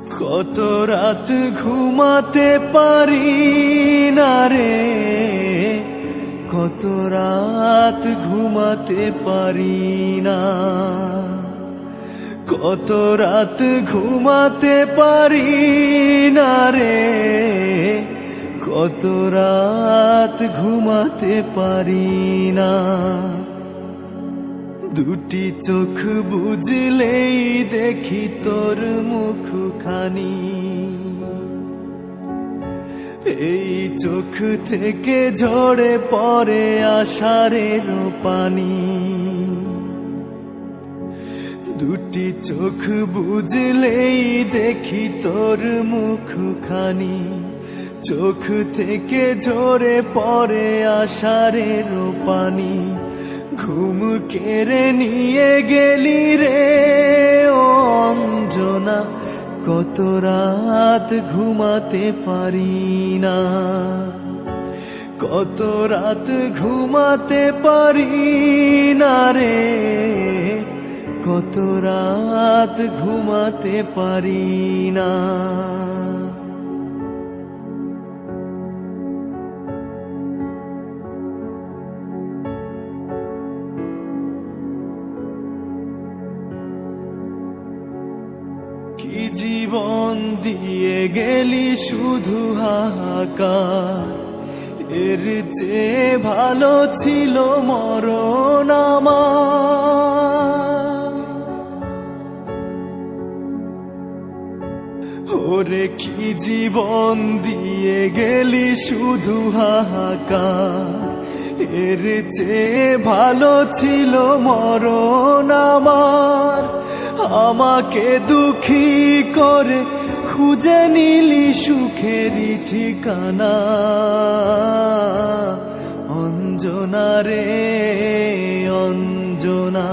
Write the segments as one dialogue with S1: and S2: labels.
S1: কত রাত ঘুমাতে পারি না রে, কত রাত ঘুমাতে পারি না, কত রাত ঘুমাতে পারি না রে, কত রাত ঘুমাতে পারি না। দুটি চোখ বুঝলেই দেখি তোর মুখখানি, এই চোখ থেকে ঝরে পড়ে আষাঢ়ের পানি। দুটি চোখ বুঝলেই দেখি তোর মুখখানি, চোখ থেকে ঝরে পড়ে আষাঢ়ের পানি। ঘুম কেড়ে নিয়ে গেলি রে ও অঞ্জনা, কত রাত ঘুমাতে পারি না, কত রাত ঘুমাতে পারি না রে, কত রাত ঘুমাতে পারি না। কি জীবন দিয়ে গেলি শুধু হাহাকার, এর চেয়ে ভালো ছিল মরণ আমার। ওরে কি জীবন দিয়ে গেলি শুধু হাহাকার, এর চেয়ে ভালো ছিল মরণ আমার। আমাকে দুঃখী করে খুঁজে নিলি সুখেরই ঠিকানা, অঞ্জনা রে অঞ্জনা,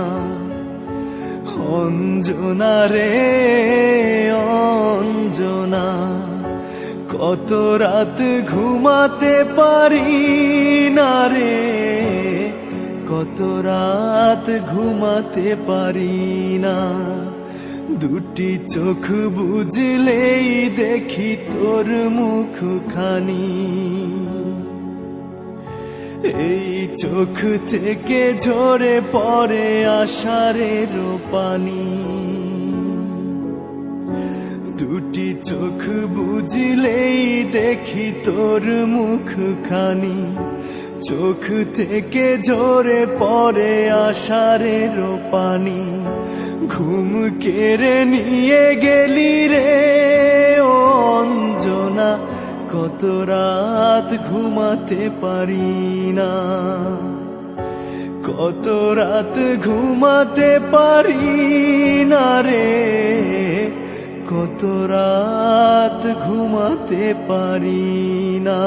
S1: অঞ্জনা রে অঞ্জনা। কত রাত ঘুমাতে পারি না রে, কত রাত ঘুমাতে পারি না। দুটি চোখ বুঝলেই দেখি তোর মুখখানি, এই চোখ থেকে ঝরে পড়ে আষাঢ়ের পানি। দুটি চোখ বুঝলেই দেখি তোর মুখখানি, চোখ থেকে ঝরে পড়ে আষাঢ়ের পানি। ঘুম কেড়ে নিয়ে গেলি রে ও অঞ্জনা, কত রাত ঘুমাতে পারি না, কত রাত ঘুমাতে পারি না রে, কত রাত ঘুমাতে পারি না।